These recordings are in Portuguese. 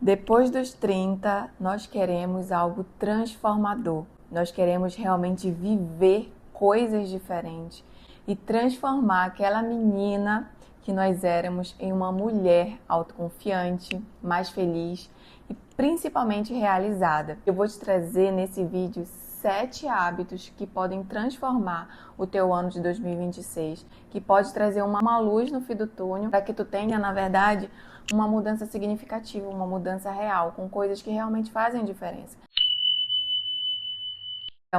Depois dos 30, nós queremos algo transformador. Nós queremos realmente viver coisas diferentes e transformar aquela menina que nós éramos em uma mulher autoconfiante, mais feliz e principalmente realizada. Eu vou te trazer nesse vídeo 7 hábitos que podem transformar o teu ano de 2026, que pode trazer uma luz no fim do túnel para que tu tenha, na verdade, uma mudança significativa, uma mudança real, com coisas que realmente fazem diferença.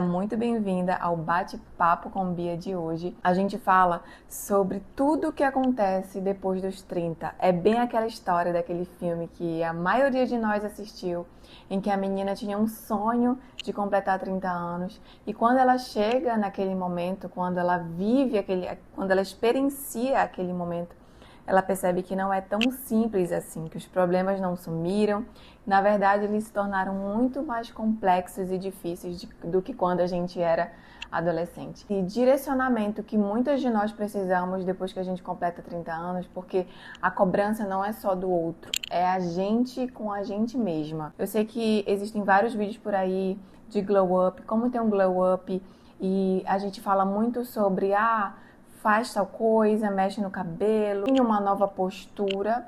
Muito bem-vinda ao Bate-Papo com Bia de hoje. A gente fala sobre tudo o que acontece depois dos 30. É bem aquela história daquele filme que a maioria de nós assistiu, em que a menina tinha um sonho de completar 30 anos e quando ela chega naquele momento, quando ela vive quando ela experiencia aquele momento, ela percebe que não é tão simples assim, que os problemas não sumiram. Na verdade, eles se tornaram muito mais complexos e difíceis do que quando a gente era adolescente. E direcionamento que muitas de nós precisamos depois que a gente completa 30 anos, porque a cobrança não é só do outro, é a gente com a gente mesma. Eu sei que existem vários vídeos por aí de glow up, como ter um glow up, e a gente fala muito sobre faz tal coisa, mexe no cabelo, tem uma nova postura.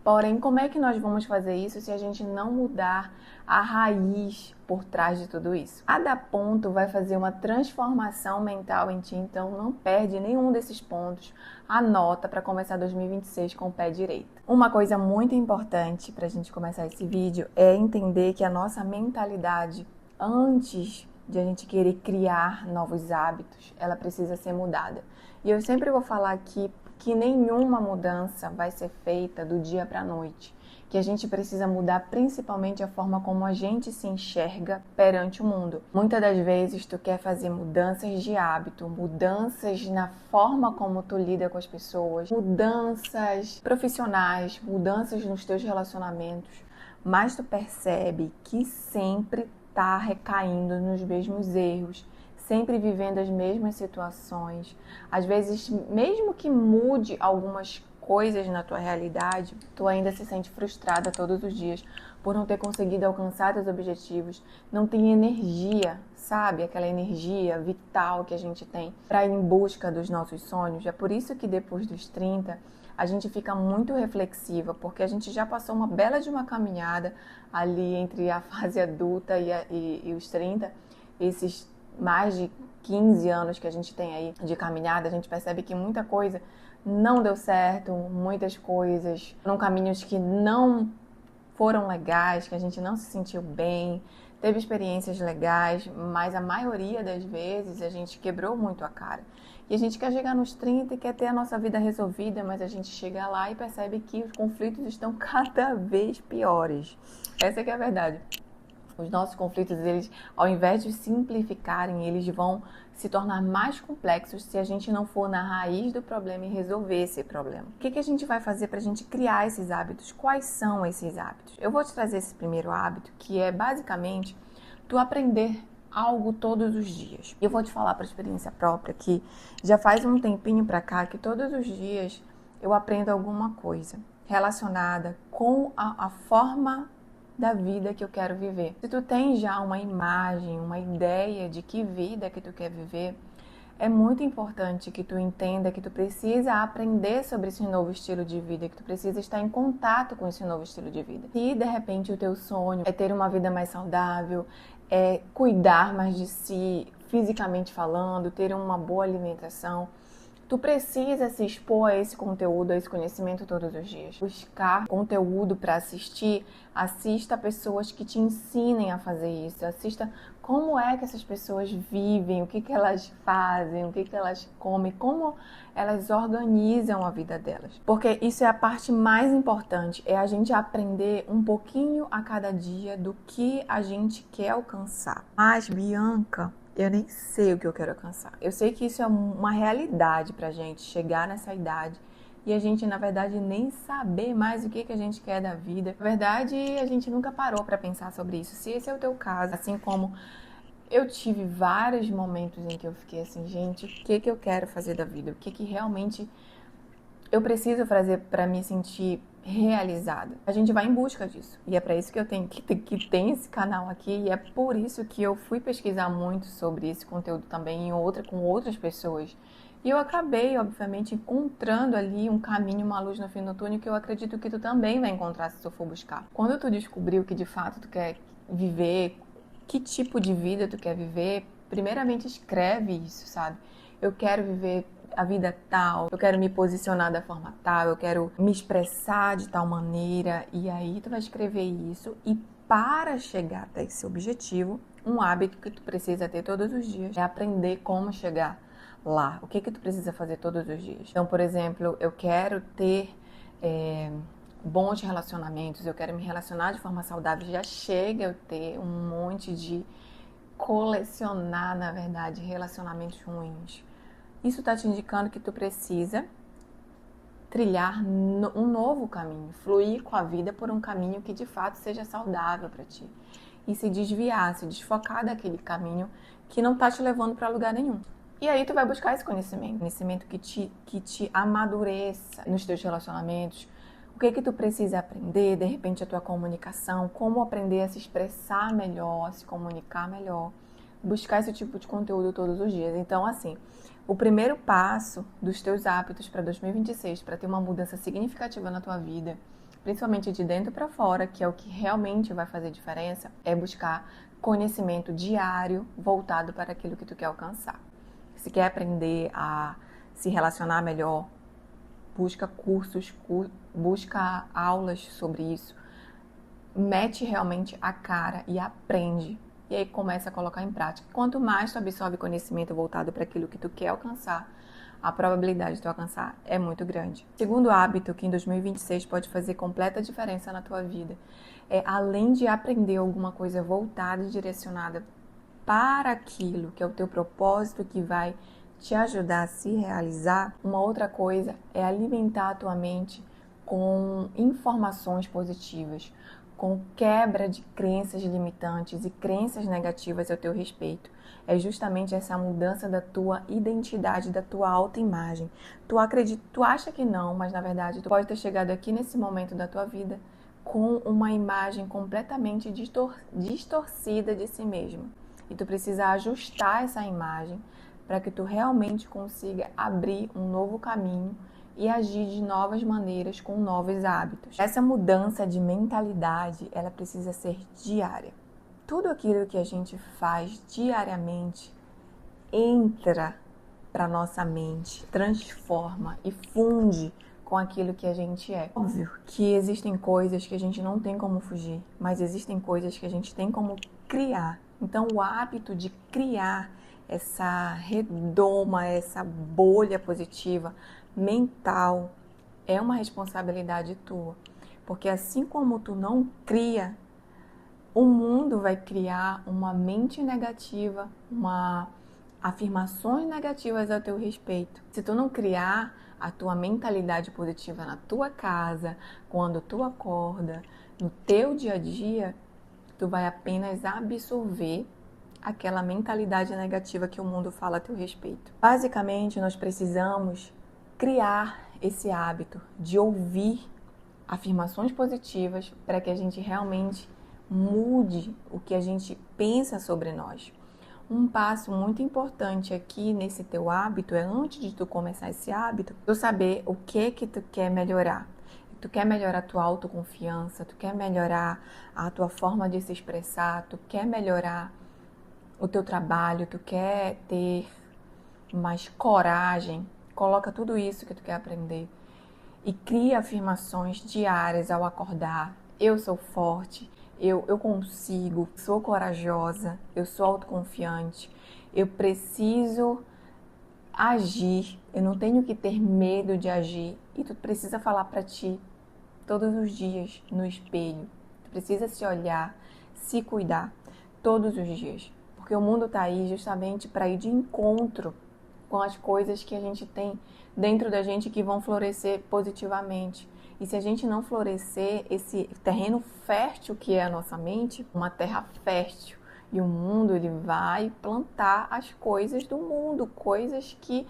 Porém, como é que nós vamos fazer isso se a gente não mudar a raiz por trás de tudo isso? Cada ponto vai fazer uma transformação mental em ti, então não perde nenhum desses pontos. Anota para começar 2026 com o pé direito. Uma coisa muito importante para a gente começar esse vídeo é entender que a nossa mentalidade, antes de a gente querer criar novos hábitos, ela precisa ser mudada. E eu sempre vou falar aqui que nenhuma mudança vai ser feita do dia para a noite, que a gente precisa mudar principalmente a forma como a gente se enxerga perante o mundo. Muitas das vezes tu quer fazer mudanças de hábito, mudanças na forma como tu lida com as pessoas, mudanças profissionais, mudanças nos teus relacionamentos, mas tu percebe que sempre tá recaindo nos mesmos erros, sempre vivendo as mesmas situações. Às vezes, mesmo que mude algumas coisas na tua realidade, tu ainda se sente frustrada todos os dias por não ter conseguido alcançar teus objetivos, não tem energia, sabe? Aquela energia vital que a gente tem para ir em busca dos nossos sonhos. É por isso que depois dos 30, a gente fica muito reflexiva, porque a gente já passou uma bela de uma caminhada ali entre a fase adulta e os 30, esses mais de 15 anos que a gente tem aí de caminhada, a gente percebe que muita coisa não deu certo, muitas coisas foram caminhos que não foram legais, que a gente não se sentiu bem, teve experiências legais, mas a maioria das vezes a gente quebrou muito a cara. E a gente quer chegar nos 30 e quer ter a nossa vida resolvida, mas a gente chega lá e percebe que os conflitos estão cada vez piores. Essa que é a verdade. Os nossos conflitos, eles, ao invés de simplificarem, eles vão se tornar mais complexos se a gente não for na raiz do problema e resolver esse problema. O que a gente vai fazer para a gente criar esses hábitos? Quais são esses hábitos? Eu vou te trazer esse primeiro hábito, que é basicamente tu aprender algo todos os dias. Eu vou te falar por experiência própria que já faz um tempinho para cá que todos os dias eu aprendo alguma coisa relacionada com a forma da vida que eu quero viver. Se tu tem já uma imagem, uma ideia de que vida que tu quer viver, é muito importante que tu entenda que tu precisa aprender sobre esse novo estilo de vida, que tu precisa estar em contato com esse novo estilo de vida. Se de repente o teu sonho é ter uma vida mais saudável, é cuidar mais de si, fisicamente falando, ter uma boa alimentação, tu precisa se expor a esse conteúdo, a esse conhecimento todos os dias. Buscar conteúdo para assistir, assista a pessoas que te ensinem a fazer isso, assista como é que essas pessoas vivem, o que elas fazem, o que elas comem, como elas organizam a vida delas. Porque isso é a parte mais importante, é a gente aprender um pouquinho a cada dia do que a gente quer alcançar. Mas, Bianca, eu nem sei o que eu quero alcançar. Eu sei que isso é uma realidade pra gente chegar nessa idade e a gente, na verdade, nem saber mais o que a gente quer da vida. Na verdade, a gente nunca parou pra pensar sobre isso. Se esse é o teu caso, assim como eu tive vários momentos em que eu fiquei assim, gente, o que eu quero fazer da vida? O que realmente eu preciso fazer pra me sentir realizada. A gente vai em busca disso. E é para isso que eu tenho que tem esse canal aqui. E é por isso que eu fui pesquisar muito sobre esse conteúdo também com outras pessoas. E eu acabei, obviamente, encontrando ali um caminho, uma luz no fim do túnel que eu acredito que tu também vai encontrar se tu for buscar. Quando tu descobrir o que de fato tu quer viver, que tipo de vida tu quer viver, primeiramente escreve isso, sabe? Eu quero viver a vida tal, eu quero me posicionar da forma tal, eu quero me expressar de tal maneira. E aí tu vai escrever isso e para chegar até esse objetivo, um hábito que tu precisa ter todos os dias é aprender como chegar lá. O que tu precisa fazer todos os dias? Então, por exemplo, eu quero ter bons relacionamentos, eu quero me relacionar de forma saudável. Já chega eu ter um monte de colecionar, na verdade, relacionamentos ruins. Isso está te indicando que tu precisa trilhar um novo caminho, fluir com a vida por um caminho que de fato seja saudável para ti. E se desviar, se desfocar daquele caminho que não está te levando para lugar nenhum. E aí tu vai buscar esse conhecimento que te amadureça nos teus relacionamentos. O que tu precisa aprender, de repente a tua comunicação, como aprender a se expressar melhor, a se comunicar melhor. Buscar esse tipo de conteúdo todos os dias. Então, assim, o primeiro passo dos teus hábitos para 2026, para ter uma mudança significativa na tua vida, principalmente de dentro para fora, que é o que realmente vai fazer diferença, é buscar conhecimento diário voltado para aquilo que tu quer alcançar. Se quer aprender a se relacionar melhor, busca cursos, busca aulas sobre isso, mete realmente a cara e aprende. E aí começa a colocar em prática. Quanto mais tu absorve conhecimento voltado para aquilo que tu quer alcançar, a probabilidade de tu alcançar é muito grande. Segundo hábito que em 2026 pode fazer completa diferença na tua vida é, além de aprender alguma coisa voltada e direcionada para aquilo que é o teu propósito, que vai te ajudar a se realizar, uma outra coisa é alimentar a tua mente com informações positivas, com quebra de crenças limitantes e crenças negativas ao teu respeito. É justamente essa mudança da tua identidade, da tua autoimagem. Tu acha que não, mas na verdade tu pode ter chegado aqui nesse momento da tua vida com uma imagem completamente distorcida de si mesmo. E tu precisa ajustar essa imagem para que tu realmente consiga abrir um novo caminho e agir de novas maneiras com novos hábitos. Essa mudança de mentalidade, ela precisa ser diária. Tudo aquilo que a gente faz diariamente entra para nossa mente, transforma e funde com aquilo que a gente é. Óbvio que existem coisas que a gente não tem como fugir, mas existem coisas que a gente tem como criar. Então, o hábito de criar essa redoma, essa bolha positiva mental é uma responsabilidade tua. Porque assim como tu não cria, o mundo vai criar uma mente negativa, afirmações negativas a teu respeito. Se tu não criar a tua mentalidade positiva na tua casa, quando tu acorda, no teu dia a dia, tu vai apenas absorver aquela mentalidade negativa que o mundo fala a teu respeito. Basicamente, nós precisamos criar esse hábito de ouvir afirmações positivas para que a gente realmente mude o que a gente pensa sobre nós. Um passo muito importante aqui nesse teu hábito é, antes de tu começar esse hábito, tu saber o que tu quer melhorar. Tu quer melhorar a tua autoconfiança, tu quer melhorar a tua forma de se expressar, tu quer melhorar o teu trabalho, tu quer ter mais coragem. Coloca tudo isso que tu quer aprender e cria afirmações diárias ao acordar. Eu sou forte, eu consigo, sou corajosa, eu sou autoconfiante, eu preciso agir, eu não tenho que ter medo de agir. E tu precisa falar para ti todos os dias no espelho. Tu precisa se olhar, se cuidar todos os dias. Porque o mundo tá aí justamente para ir de encontro com as coisas que a gente tem dentro da gente que vão florescer positivamente. E se a gente não florescer esse terreno fértil que é a nossa mente, uma terra fértil, e o mundo ele vai plantar as coisas do mundo, coisas que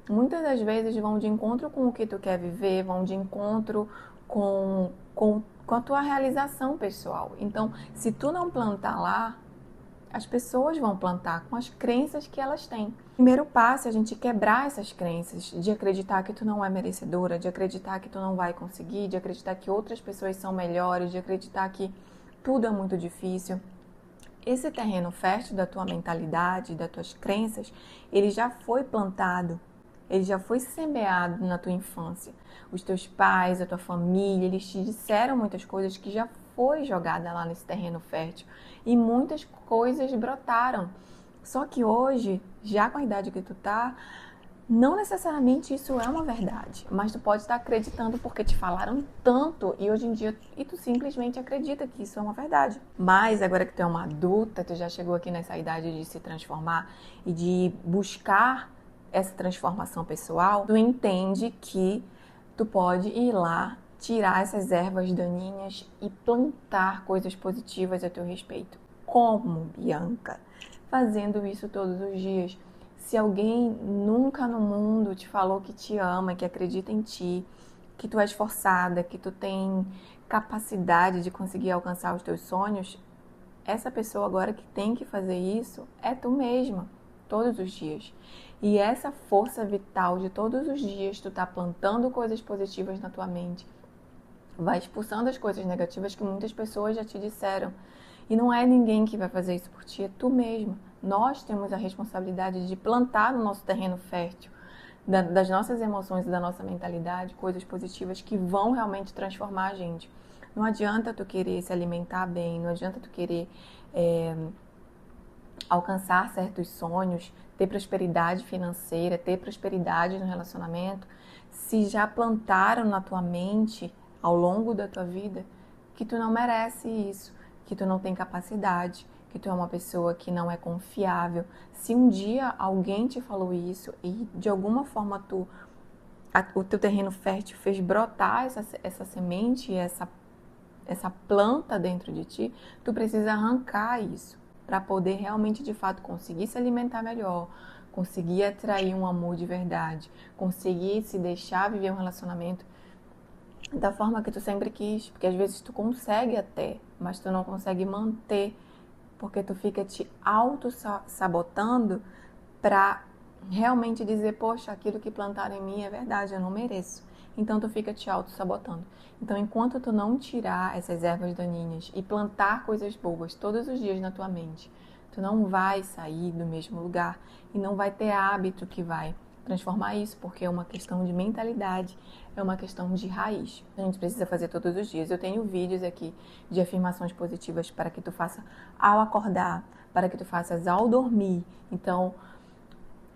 muitas das vezes vão de encontro com o que tu quer viver, vão de encontro com a tua realização pessoal. Então, se tu não plantar lá, as pessoas vão plantar com as crenças que elas têm. O primeiro passo é a gente quebrar essas crenças de acreditar que tu não é merecedora, de acreditar que tu não vai conseguir, de acreditar que outras pessoas são melhores, de acreditar que tudo é muito difícil. Esse terreno fértil da tua mentalidade, das tuas crenças, ele já foi plantado, ele já foi semeado na tua infância. Os teus pais, a tua família, eles te disseram muitas coisas que já foi jogada lá nesse terreno fértil. E muitas coisas brotaram. Só que hoje, já com a idade que tu tá, não necessariamente isso é uma verdade, mas tu pode estar acreditando porque te falaram tanto e hoje em dia tu simplesmente acredita que isso é uma verdade. Mas agora que tu é uma adulta, tu já chegou aqui nessa idade de se transformar e de buscar essa transformação pessoal, tu entende que tu pode ir lá, tirar essas ervas daninhas e plantar coisas positivas a teu respeito. Como, Bianca? Fazendo isso todos os dias. Se alguém nunca no mundo te falou que te ama, que acredita em ti, que tu é esforçada, que tu tem capacidade de conseguir alcançar os teus sonhos, essa pessoa agora que tem que fazer isso é tu mesma, todos os dias. E essa força vital de todos os dias tu tá plantando coisas positivas na tua mente, vai expulsando as coisas negativas que muitas pessoas já te disseram. E não é ninguém que vai fazer isso por ti, é tu mesma. Nós temos a responsabilidade de plantar no nosso terreno fértil, das nossas emoções e da nossa mentalidade, coisas positivas que vão realmente transformar a gente. Não adianta tu querer se alimentar bem, não adianta tu querer alcançar certos sonhos, ter prosperidade financeira, ter prosperidade no relacionamento, se já plantaram na tua mente ao longo da tua vida que tu não merece isso, que tu não tem capacidade, que tu é uma pessoa que não é confiável. Se um dia alguém te falou isso e de alguma forma o teu terreno fértil fez brotar essa semente, essa planta dentro de ti, tu precisa arrancar isso para poder realmente, de fato, conseguir se alimentar melhor, conseguir atrair um amor de verdade, conseguir se deixar viver um relacionamento da forma que tu sempre quis, porque às vezes tu consegue até, mas tu não consegue manter, porque tu fica te auto-sabotando para realmente dizer, poxa, aquilo que plantaram em mim é verdade, eu não mereço. Então tu fica te auto-sabotando. Então enquanto tu não tirar essas ervas daninhas e plantar coisas boas todos os dias na tua mente, tu não vai sair do mesmo lugar e não vai ter hábito que vai transformar isso, porque é uma questão de mentalidade, é uma questão de raiz. A gente precisa fazer todos os dias. Eu tenho vídeos aqui de afirmações positivas para que tu faça ao acordar, para que tu faças ao dormir. Então,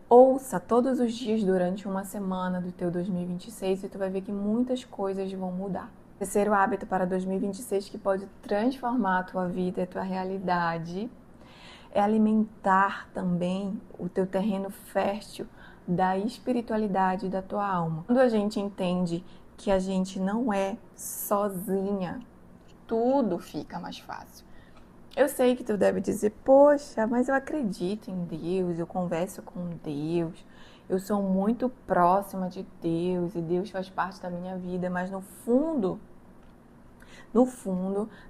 ouça todos os dias durante uma semana do teu 2026 e tu vai ver que muitas coisas vão mudar. Terceiro hábito para 2026 que pode transformar a tua vida e a tua realidade é alimentar também o teu terreno fértil da espiritualidade da tua alma. Quando a gente entende que a gente não é sozinha, tudo fica mais fácil. Eu sei que tu deve dizer, poxa, mas eu acredito em Deus, eu converso com Deus, eu sou muito próxima de Deus e Deus faz parte da minha vida, mas no fundo,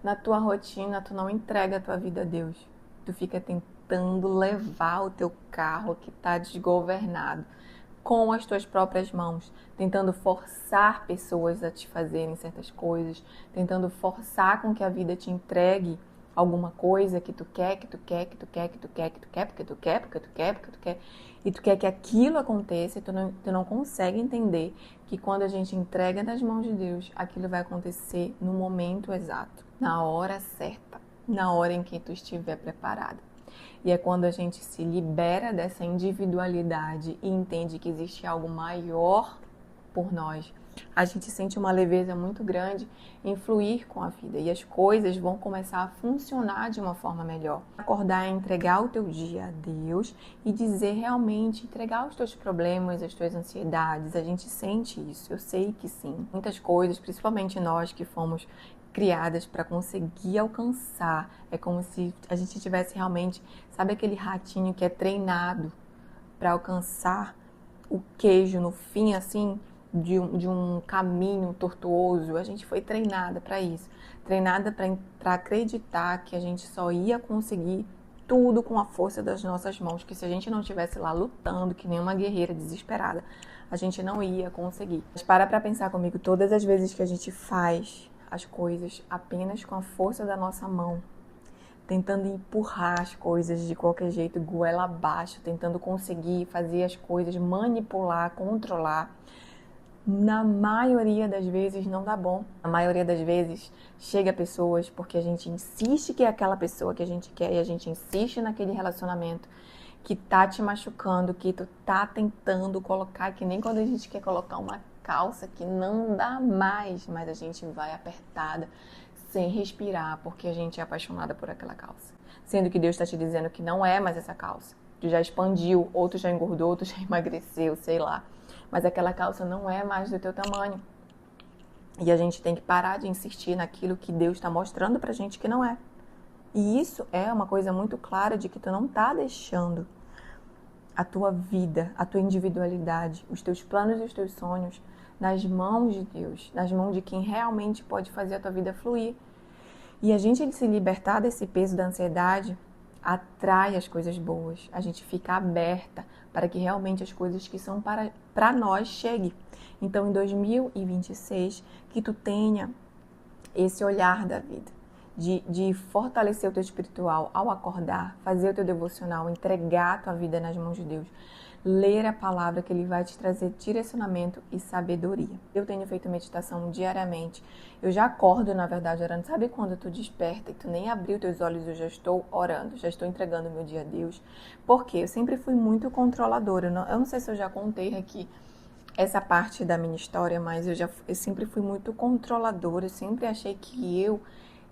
na tua rotina, tu não entrega a tua vida a Deus. Tu fica tentando levar o teu carro que está desgovernado com as tuas próprias mãos, tentando forçar pessoas a te fazerem certas coisas, tentando forçar com que a vida te entregue alguma coisa que tu quer, porque tu quer, e tu quer que aquilo aconteça e tu não consegue entender que quando a gente entrega nas mãos de Deus, aquilo vai acontecer no momento exato, na hora certa, na hora em que tu estiver preparado. E é quando a gente se libera dessa individualidade e entende que existe algo maior por nós, a gente sente uma leveza muito grande em fluir com a vida e as coisas vão começar a funcionar de uma forma melhor. Acordar é entregar o teu dia a Deus e dizer realmente, entregar os teus problemas, as tuas ansiedades. A gente sente isso, eu sei que sim. Muitas coisas, principalmente nós que fomos criadas para conseguir alcançar. É como se a gente tivesse realmente, sabe aquele ratinho que é treinado para alcançar o queijo no fim, assim? de um caminho tortuoso. A gente foi treinada para isso, treinada para acreditar que a gente só ia conseguir tudo com a força das nossas mãos, que se a gente não estivesse lá lutando, que nem uma guerreira desesperada, a gente não ia conseguir. Mas para pensar comigo, todas as vezes que a gente faz as coisas apenas com a força da nossa mão, tentando empurrar as coisas de qualquer jeito, goela abaixo, tentando conseguir fazer as coisas, manipular, controlar, na maioria das vezes não dá bom. Na maioria das vezes chega pessoas porque a gente insiste que é aquela pessoa que a gente quer e a gente insiste naquele relacionamento que tá te machucando, que tu tá tentando colocar, que nem quando a gente quer colocar uma calça que não dá mais, mas a gente vai apertada, sem respirar, porque a gente é apaixonada por aquela calça. Sendo que Deus está te dizendo que não é mais essa calça. Tu já expandiu, ou tu já engordou, ou tu já emagreceu, sei lá. Mas aquela calça não é mais do teu tamanho. E a gente tem que parar de insistir naquilo que Deus está mostrando pra gente que não é. E isso é uma coisa muito clara de que tu não tá deixando a tua vida, a tua individualidade, os teus planos e os teus sonhos nas mãos de Deus, nas mãos de quem realmente pode fazer a tua vida fluir. E a gente se libertar desse peso da ansiedade atrai as coisas boas. A gente fica aberta para que realmente as coisas que são para nós cheguem. Então, em 2026, que tu tenha esse olhar da vida, de fortalecer o teu espiritual ao acordar, fazer o teu devocional, entregar a tua vida nas mãos de Deus, ler a palavra que Ele vai te trazer direcionamento e sabedoria. Eu tenho feito meditação diariamente. Eu já acordo, na verdade, orando. Sabe quando tu desperta e tu nem abriu teus olhos, eu já estou orando, já estou entregando o meu dia a Deus? Porque eu sempre fui muito controladora. Eu não sei se eu já contei aqui essa parte da minha história, mas eu sempre fui muito controladora. Eu sempre achei que eu,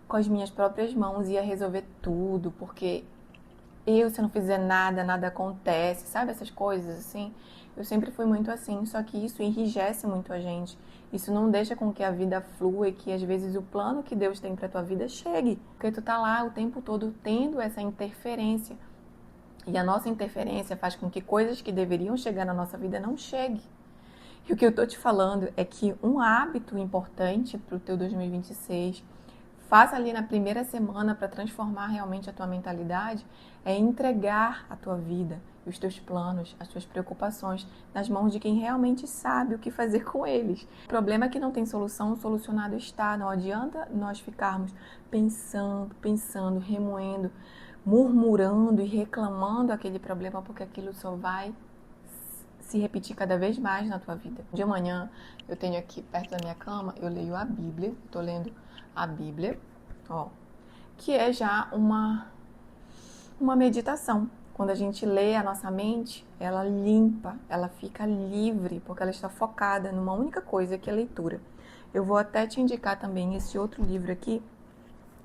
com as minhas próprias mãos, ia resolver tudo, porque se eu não fizer nada, nada acontece, sabe? Essas coisas assim. Eu sempre fui muito assim, só que isso enrijece muito a gente. Isso não deixa com que a vida flua e que às vezes o plano que Deus tem pra tua vida chegue. Porque tu tá lá o tempo todo tendo essa interferência. E a nossa interferência faz com que coisas que deveriam chegar na nossa vida não cheguem. E o que eu tô te falando é que um hábito importante pro teu 2026, faça ali na primeira semana para transformar realmente a tua mentalidade, é entregar a tua vida, os teus planos, as tuas preocupações nas mãos de quem realmente sabe o que fazer com eles. O problema é que não tem solução, o solucionado está. Não adianta nós ficarmos pensando, remoendo, murmurando e reclamando aquele problema, porque aquilo só vai se repetir cada vez mais na tua vida. De manhã, eu tenho aqui perto da minha cama, eu leio a Bíblia, estou lendo a Bíblia, que é já uma meditação. Quando a gente lê, a nossa mente, ela limpa, ela fica livre, porque ela está focada numa única coisa, que é a leitura. Eu vou até te indicar também esse outro livro aqui,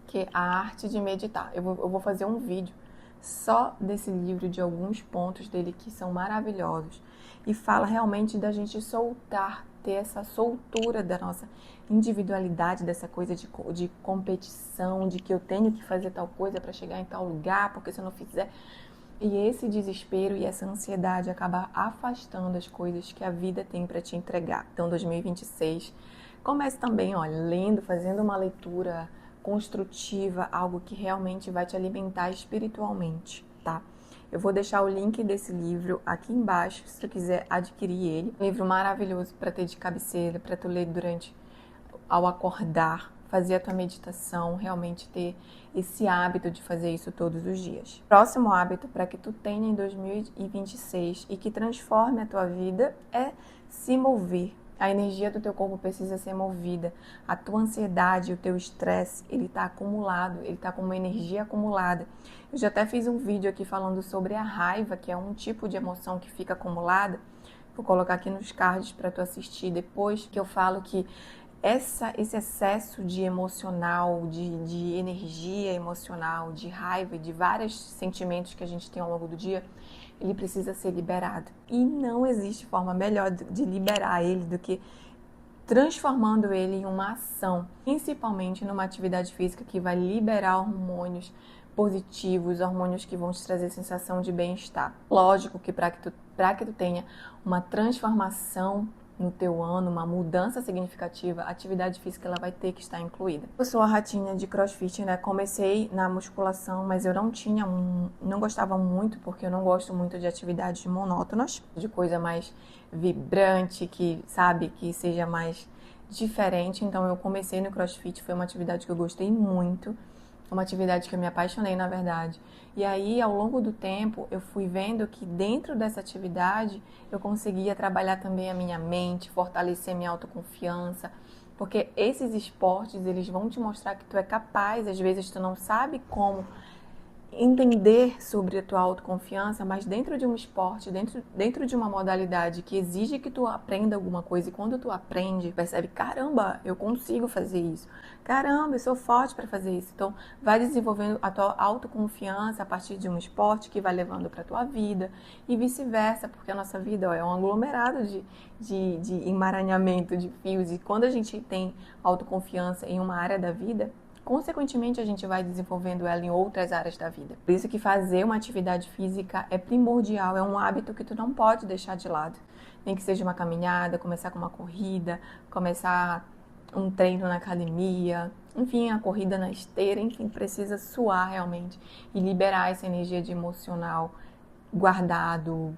que é A Arte de Meditar. Eu vou fazer um vídeo só desse livro, de alguns pontos dele que são maravilhosos. E fala realmente da gente soltar, ter essa soltura da nossa individualidade, dessa coisa de competição, de que eu tenho que fazer tal coisa para chegar em tal lugar, porque se eu não fizer... E esse desespero e essa ansiedade acaba afastando as coisas que a vida tem para te entregar. Então, 2026, comece também, lendo, fazendo uma leitura construtiva, algo que realmente vai te alimentar espiritualmente, tá? Eu vou deixar o link desse livro aqui embaixo, se tu quiser adquirir ele. Um livro maravilhoso para ter de cabeceira, para tu ler ao acordar, fazer a tua meditação, realmente ter esse hábito de fazer isso todos os dias. Próximo hábito para que tu tenha em 2026 e que transforme a tua vida é se mover. A energia do teu corpo precisa ser movida. A tua ansiedade, o teu estresse, ele está acumulado, ele está com uma energia acumulada. Eu já até fiz um vídeo aqui falando sobre a raiva, que é um tipo de emoção que fica acumulada. Vou colocar aqui nos cards para tu assistir depois, que eu falo que esse excesso de emocional, de energia emocional, de raiva e de vários sentimentos que a gente tem ao longo do dia, ele precisa ser liberado. E não existe forma melhor de liberar ele do que transformando ele em uma ação, principalmente numa atividade física que vai liberar hormônios positivos, hormônios que vão te trazer sensação de bem-estar. Lógico que para que tu tenha uma transformação no teu ano, uma mudança significativa, a atividade física ela vai ter que estar incluída. Eu sou a ratinha de CrossFit, né? Comecei na musculação, mas eu não gostava muito, porque eu não gosto muito de atividades monótonas, de coisa mais vibrante, que seja mais diferente. Então eu comecei no CrossFit, foi uma atividade que eu gostei muito, uma atividade que eu me apaixonei, na verdade. E aí, ao longo do tempo, eu fui vendo que dentro dessa atividade eu conseguia trabalhar também a minha mente, fortalecer minha autoconfiança, porque esses esportes, eles vão te mostrar que tu é capaz, às vezes tu não sabe como entender sobre a tua autoconfiança, mas dentro de um esporte, dentro de uma modalidade que exige que tu aprenda alguma coisa, e quando tu aprende, percebe, caramba, eu consigo fazer isso, caramba, eu sou forte para fazer isso. Então, vai desenvolvendo a tua autoconfiança a partir de um esporte que vai levando para a tua vida e vice-versa, porque a nossa vida é um aglomerado de emaranhamento de fios, e quando a gente tem autoconfiança em uma área da vida, consequentemente, a gente vai desenvolvendo ela em outras áreas da vida. Por isso que fazer uma atividade física é primordial, é um hábito que tu não pode deixar de lado. Nem que seja uma caminhada, começar com uma corrida, começar um treino na academia, enfim, a corrida na esteira, enfim, precisa suar realmente e liberar essa energia de emocional guardado,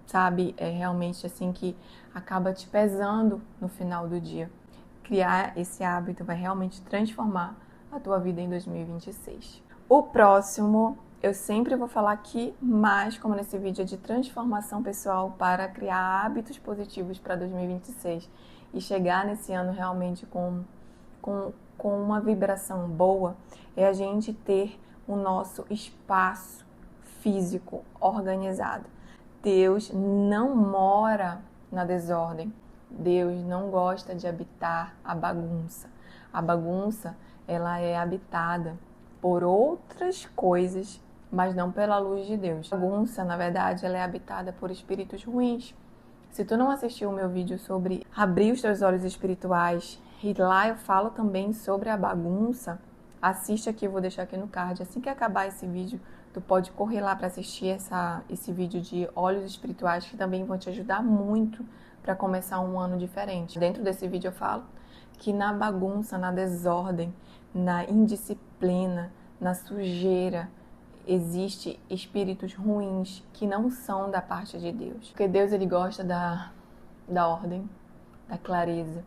sabe? É realmente assim que acaba te pesando no final do dia. Criar esse hábito vai realmente transformar a tua vida em 2026. O próximo, eu sempre vou falar aqui, mas como nesse vídeo é de transformação pessoal para criar hábitos positivos para 2026 e chegar nesse ano realmente com uma vibração boa, é a gente ter o nosso espaço físico organizado. Deus não mora na desordem. Deus não gosta de habitar a bagunça. A bagunça, ela é habitada por outras coisas, mas não pela luz de Deus. A bagunça, na verdade, ela é habitada por espíritos ruins. Se tu não assistiu o meu vídeo sobre abrir os teus olhos espirituais, e lá eu falo também sobre a bagunça, assiste aqui, eu vou deixar aqui no card. Assim que acabar esse vídeo, tu pode correr lá para assistir esse vídeo de olhos espirituais, que também vão te ajudar muito para começar um ano diferente. Dentro desse vídeo eu falo que na bagunça, na desordem, na indisciplina, na sujeira, existe espíritos ruins que não são da parte de Deus. Porque Deus, ele gosta da ordem, da clareza.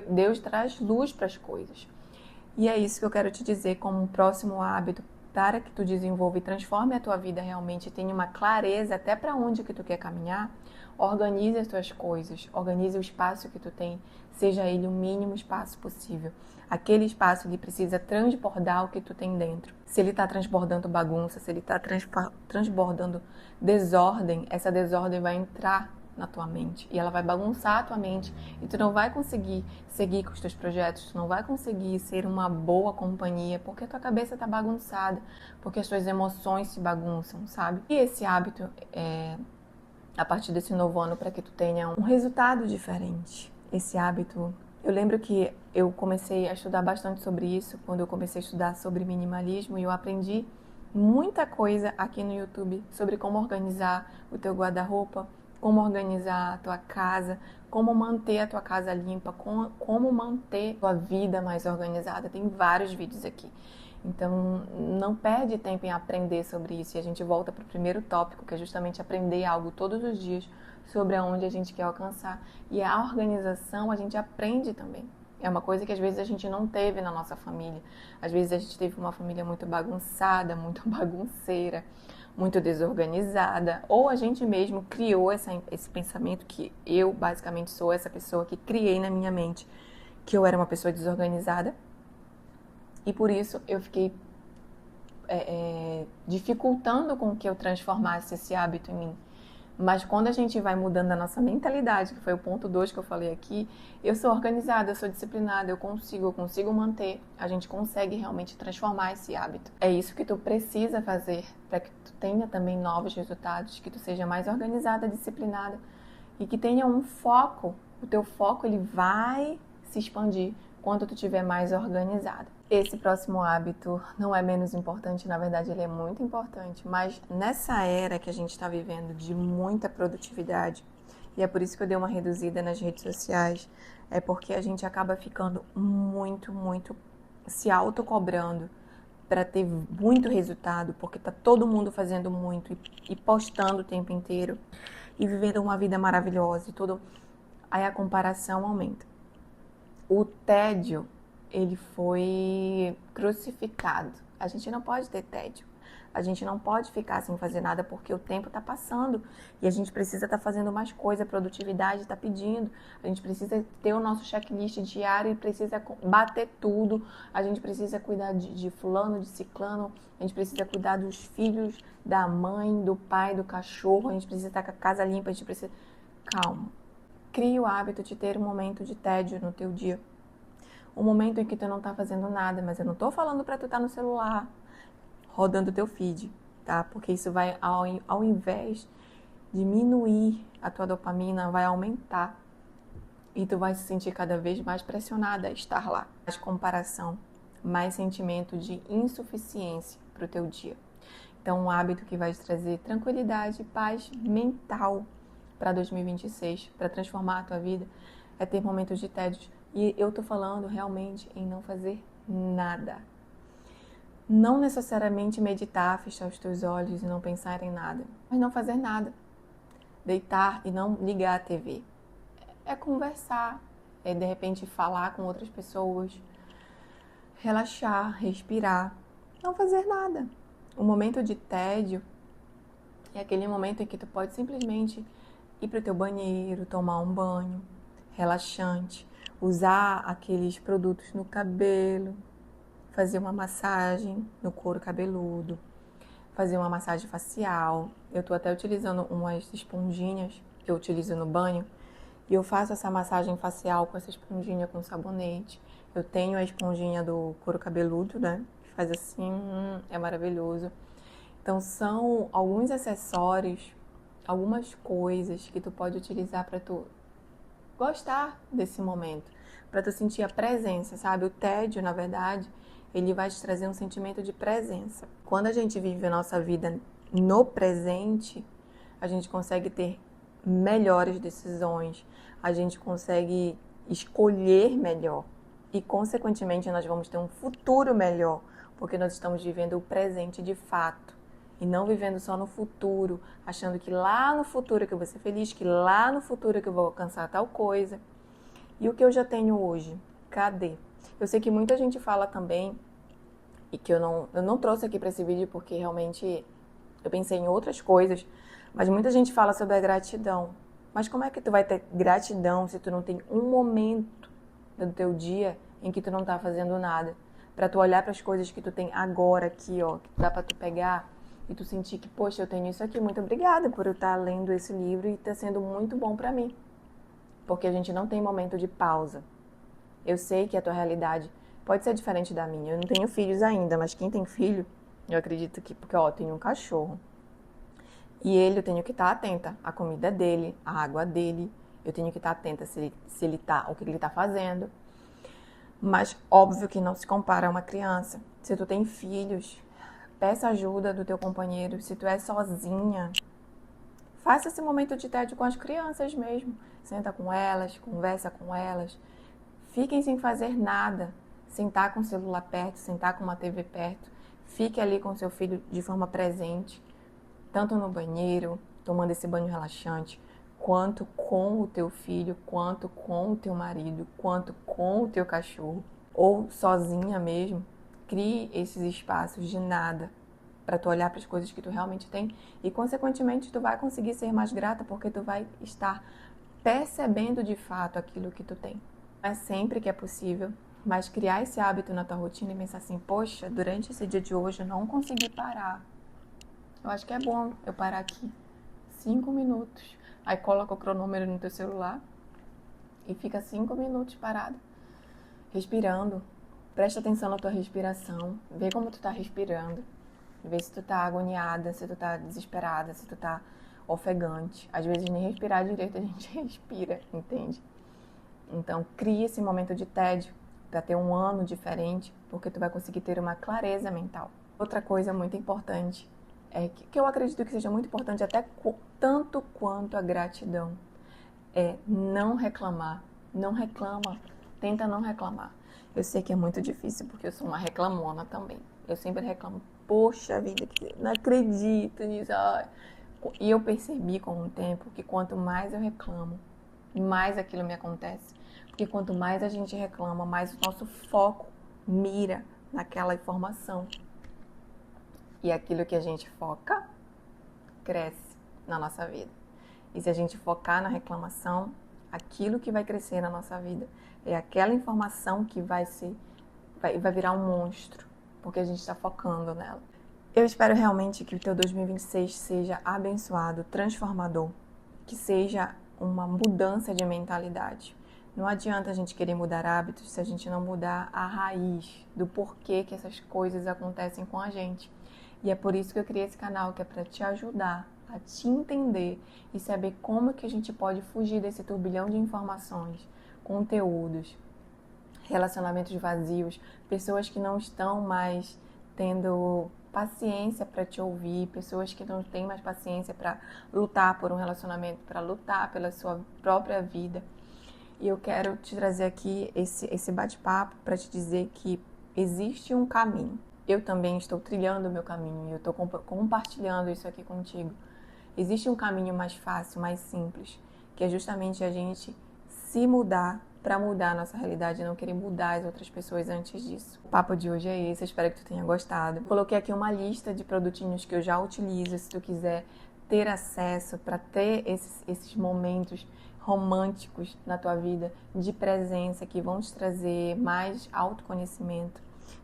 Deus traz luz para as coisas. E é isso que eu quero te dizer como um próximo hábito para que tu desenvolva e transforme a tua vida realmente, tenha uma clareza até para onde que tu quer caminhar. Organize as tuas coisas, organize o espaço que tu tem, seja ele o mínimo espaço possível. Aquele espaço, ele precisa transbordar o que tu tem dentro. Se ele está transbordando bagunça, se ele está transbordando desordem, essa desordem vai entrar na tua mente e ela vai bagunçar a tua mente e tu não vai conseguir seguir com os teus projetos, tu não vai conseguir ser uma boa companhia porque a tua cabeça está bagunçada, porque as tuas emoções se bagunçam, sabe? E esse hábito a partir desse novo ano, para que tu tenha um resultado diferente. Esse hábito, eu lembro que eu comecei a estudar bastante sobre isso quando eu comecei a estudar sobre minimalismo e eu aprendi muita coisa aqui no YouTube sobre como organizar o teu guarda-roupa, como organizar a tua casa, como manter a tua casa limpa, como manter a tua vida mais organizada. Tem vários vídeos aqui. Então, não perde tempo em aprender sobre isso. E a gente volta para o primeiro tópico, que é justamente aprender algo todos os dias sobre aonde a gente quer alcançar. E a organização a gente aprende também. É uma coisa que às vezes a gente não teve na nossa família. Às vezes a gente teve uma família muito bagunçada, muito bagunceira, muito desorganizada. Ou a gente mesmo criou esse pensamento que eu basicamente sou essa pessoa que criei na minha mente, que eu era uma pessoa desorganizada. E por isso eu fiquei dificultando com que eu transformasse esse hábito em mim. Mas quando a gente vai mudando a nossa mentalidade, que foi o ponto 2 que eu falei aqui, eu sou organizada, eu sou disciplinada, eu consigo manter, a gente consegue realmente transformar esse hábito. É isso que tu precisa fazer para que tu tenha também novos resultados, que tu seja mais organizada, disciplinada e que tenha um foco. O teu foco, ele vai se expandir quando tu estiver mais organizada. Esse próximo hábito não é menos importante, na verdade ele é muito importante, mas nessa era que a gente está vivendo de muita produtividade E é por isso que eu dei uma reduzida nas redes sociais. É porque a gente acaba ficando muito se autocobrando para ter muito resultado, porque tá todo mundo fazendo muito e postando o tempo inteiro e vivendo uma vida maravilhosa e tudo. Aí a comparação aumenta. O tédio, ele foi crucificado. A gente não pode ter tédio. A gente não pode ficar sem fazer nada porque o tempo está passando e a gente precisa estar fazendo mais coisa, a produtividade está pedindo, a gente precisa ter o nosso checklist diário e precisa bater tudo, a gente precisa cuidar de fulano, de ciclano, a gente precisa cuidar dos filhos, da mãe, do pai, do cachorro, a gente precisa estar com a casa limpa, a gente precisa... Calma. Crie o hábito de ter um momento de tédio no teu dia. Um momento em que tu não tá fazendo nada, mas eu não tô falando pra tu estar no celular, rodando teu feed, tá? Porque isso vai, ao invés de diminuir a tua dopamina, vai aumentar. E tu vai se sentir cada vez mais pressionada a estar lá. Mais comparação, mais sentimento de insuficiência pro teu dia. Então, um hábito que vai te trazer tranquilidade e paz mental para 2026, para transformar a tua vida, é ter momentos de tédio. E eu tô falando realmente em não fazer nada. Não necessariamente meditar, fechar os teus olhos e não pensar em nada, mas não fazer nada. Deitar e não ligar a TV. É conversar, é de repente falar com outras pessoas, relaxar, respirar, não fazer nada. O momento de tédio é aquele momento em que tu pode simplesmente ir para o teu banheiro, tomar um banho relaxante, usar aqueles produtos no cabelo, fazer uma massagem no couro cabeludo, fazer uma massagem facial. Eu tô até utilizando umas esponjinhas que eu utilizo no banho e eu faço essa massagem facial com essa esponjinha com sabonete. Eu tenho a esponjinha do couro cabeludo, né? Que faz assim, é maravilhoso. Então são alguns acessórios, algumas coisas que tu pode utilizar para tu gostar desse momento, para tu sentir a presença, sabe? O tédio, na verdade, ele vai te trazer um sentimento de presença. Quando a gente vive a nossa vida no presente, a gente consegue ter melhores decisões, a gente consegue escolher melhor e, consequentemente, nós vamos ter um futuro melhor, porque nós estamos vivendo o presente de fato. E não vivendo só no futuro, achando que lá no futuro que eu vou ser feliz, que lá no futuro que eu vou alcançar tal coisa. E o que eu já tenho hoje? Cadê? Eu sei que muita gente fala também, e que eu não trouxe aqui para esse vídeo porque realmente eu pensei em outras coisas, mas muita gente fala sobre a gratidão. Mas como é que tu vai ter gratidão se tu não tem um momento do teu dia em que tu não tá fazendo nada? Para tu olhar para as coisas que tu tem agora aqui, ó, que dá para tu pegar e tu sentir que, poxa, eu tenho isso aqui, muito obrigada por eu estar lendo esse livro e tá sendo muito bom para mim. Porque a gente não tem momento de pausa. Eu sei que a tua realidade pode ser diferente da minha. Eu não tenho filhos ainda, mas quem tem filho, eu acredito que, porque ó, eu tenho um cachorro. E eu tenho que estar atenta à comida dele, à água dele. Eu tenho que estar atenta se ele tá, o que ele tá fazendo. Mas óbvio que não se compara a uma criança. Se tu tem filhos, peça ajuda do teu companheiro. Se tu é sozinha, faça esse momento de tédio com as crianças mesmo. Senta com elas, conversa com elas. Fiquem sem fazer nada. Sentar com o celular perto, sentar com uma TV perto. Fique ali com seu filho de forma presente. Tanto no banheiro, tomando esse banho relaxante, quanto com o teu filho, quanto com o teu marido, quanto com o teu cachorro. Ou sozinha mesmo. Crie esses espaços de nada para tu olhar para as coisas que tu realmente tem e, consequentemente, tu vai conseguir ser mais grata porque tu vai estar percebendo de fato aquilo que tu tem. Não é sempre que é possível, mas criar esse hábito na tua rotina e pensar assim, poxa, durante esse dia de hoje eu não consegui parar. Eu acho que é bom eu parar aqui 5 minutos. Aí coloca o cronômetro no teu celular e fica 5 minutos parado, respirando. Presta atenção na tua respiração, vê como tu tá respirando, vê se tu tá agoniada, se tu tá desesperada, se tu tá ofegante. Às vezes nem respirar direito a gente respira, entende? Então cria esse momento de tédio para ter um ano diferente, porque tu vai conseguir ter uma clareza mental. Outra coisa muito importante é que eu acredito que seja muito importante até tanto quanto a gratidão, é não reclamar. Não reclama, tenta não reclamar. Eu sei que é muito difícil porque eu sou uma reclamona também. Eu sempre reclamo, poxa vida, não acredito nisso. Ai. E eu percebi com o tempo que quanto mais eu reclamo, mais aquilo me acontece. Porque quanto mais a gente reclama, mais o nosso foco mira naquela informação. E aquilo que a gente foca, cresce na nossa vida. E se a gente focar na reclamação, aquilo que vai crescer na nossa vida é aquela informação que vai virar um monstro, porque a gente está focando nela. Eu espero realmente que o teu 2026 seja abençoado, transformador, que seja uma mudança de mentalidade. Não adianta a gente querer mudar hábitos se a gente não mudar a raiz do porquê que essas coisas acontecem com a gente. E é por isso que eu criei esse canal, que é para te ajudar a te entender e saber como que a gente pode fugir desse turbilhão de informações, conteúdos, relacionamentos vazios, pessoas que não estão mais tendo paciência para te ouvir, pessoas que não têm mais paciência para lutar por um relacionamento, para lutar pela sua própria vida. E eu quero te trazer aqui esse bate-papo para te dizer que existe um caminho. Eu também estou trilhando o meu caminho e eu estou compartilhando isso aqui contigo. Existe um caminho mais fácil, mais simples, que é justamente a gente se mudar para mudar a nossa realidade e não querer mudar as outras pessoas antes disso. O papo de hoje é esse, eu espero que tu tenha gostado. Coloquei aqui uma lista de produtinhos que eu já utilizo, se tu quiser ter acesso para ter esses momentos românticos na tua vida, de presença, que vão te trazer mais autoconhecimento.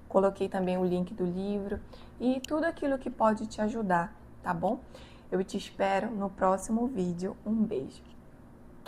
Coloquei também o link do livro e tudo aquilo que pode te ajudar, tá bom? Eu te espero no próximo vídeo. Um beijo!